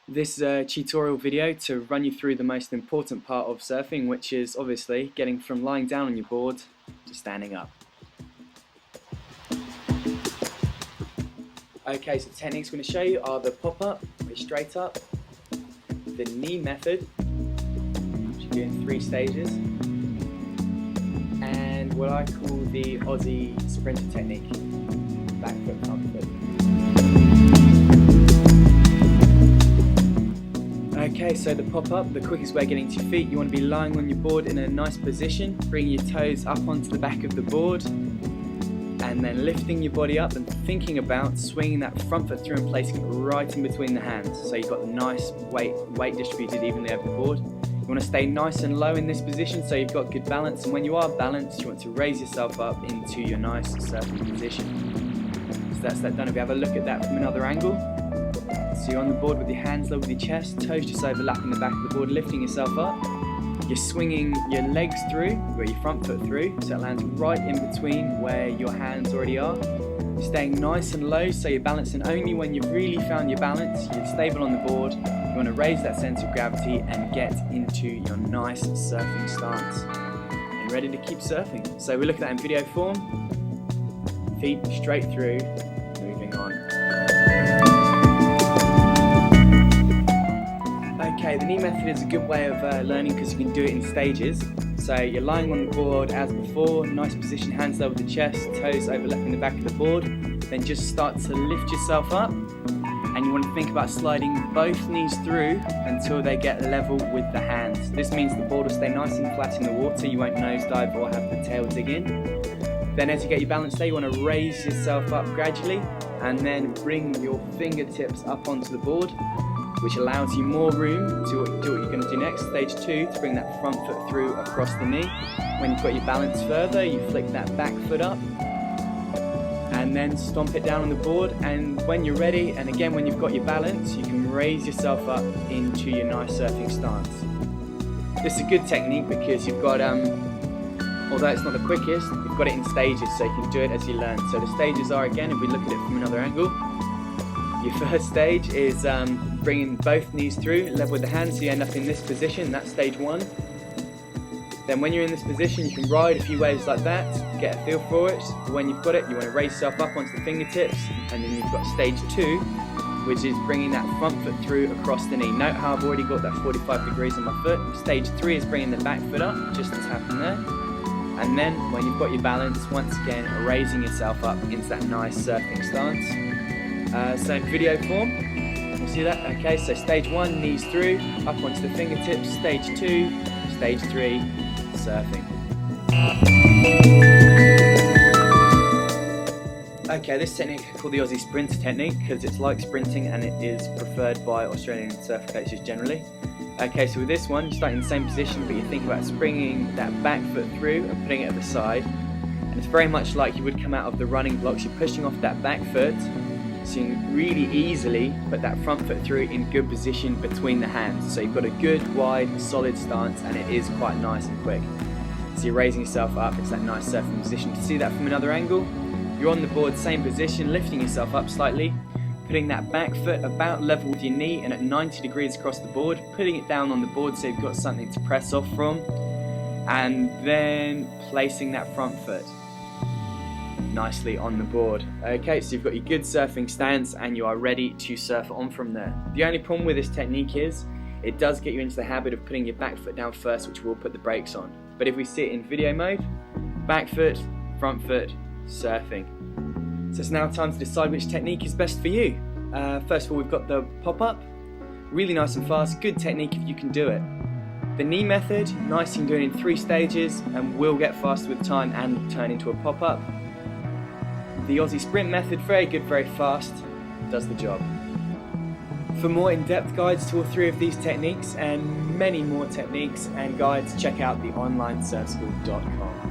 This tutorial video to run you through the most important part of surfing, which is obviously getting from lying down on your board to standing up. Okay, so the techniques I'm going to show you are the pop-up, which is straight up, the knee method, which you do in 3 stages, and what I call the Aussie sprinter technique, back foot, front foot. Okay, so the pop-up, the quickest way of getting to your feet, you want to be lying on your board in a nice position, bringing your toes up onto the back of the board, and then lifting your body up and thinking about swinging that front foot through and placing it right in between the hands. So you've got the nice weight distributed evenly over the board. You want to stay nice and low in this position so you've got good balance, and when you are balanced, you want to raise yourself up into your nice surfing position. So that's that done. If we have a look at that from another angle. So you're on the board with your hands low with your chest, toes just overlapping the back of the board, lifting yourself up. You're swinging your legs through, or your front foot through, so it lands right in between where your hands already are. You're staying nice and low, so you're balancing only when you've really found your balance. You're stable on the board. You want to raise that center of gravity and get into your nice surfing stance. And ready to keep surfing. So we look at that in video form. Feet straight through, moving on. Okay, the knee method is a good way of learning because you can do it in stages. So you're lying on the board as before, nice position, hands over the chest, toes overlapping the back of the board. Then just start to lift yourself up, and you want to think about sliding both knees through until they get level with the hands. This means the board will stay nice and flat in the water, you won't nosedive or have the tail dig in. Then as you get your balance there, you want to raise yourself up gradually and then bring your fingertips up onto the board, which allows you more room to do what you're going to do next. Stage 2, to bring that front foot through across the knee. When you've got your balance further, you flick that back foot up and then stomp it down on the board. And when you're ready, and again when you've got your balance, you can raise yourself up into your nice surfing stance. This is a good technique because you've got, although it's not the quickest, you've got it in stages, so you can do it as you learn. So the stages are, again, if we look at it from another angle, your first stage is bringing both knees through, level with the hands, so you end up in this position. That's stage 1. Then when you're in this position, you can ride a few waves like that, get a feel for it. When you've got it, you want to raise yourself up onto the fingertips, and then you've got stage 2, which is bringing that front foot through across the knee. Note how I've already got that 45 degrees on my foot. Stage 3 is bringing the back foot up, just as happened there. And then when you've got your balance, once again, raising yourself up into that nice surfing stance. So in video form, you see that? Okay, so stage 1, knees through, up onto the fingertips. Stage 2, stage 3, surfing. Okay, this technique is called the Aussie sprinter technique because it's like sprinting and it is preferred by Australian surf coaches generally. Okay, so with this one, you start in the same position, but you think about springing that back foot through and putting it at the side. And it's very much like you would come out of the running blocks. You're pushing off that back foot, so you can really easily put that front foot through in good position between the hands. So you've got a good, wide, solid stance, and it is quite nice and quick. So you're raising yourself up, it's that nice surfing position. You can see that from another angle. You're on the board, same position, lifting yourself up slightly, putting that back foot about level with your knee and at 90 degrees across the board, putting it down on the board so you've got something to press off from, and then placing that front foot nicely on the board. Okay, so you've got your good surfing stance and you are ready to surf on from there. The only problem with this technique is it does get you into the habit of putting your back foot down first, which will put the brakes on. But if we see it in video mode, back foot, front foot, surfing. So it's now time to decide which technique is best for you. First of all, we've got the pop-up, really nice and fast, good technique if you can do it. The knee method, nice, you can do it in 3 stages and will get faster with time and turn into a pop-up. The Aussie sprint method, very good, very fast, does the job. For more in-depth guides to all 3 of these techniques and many more techniques and guides, check out the onlinesurfschool.com.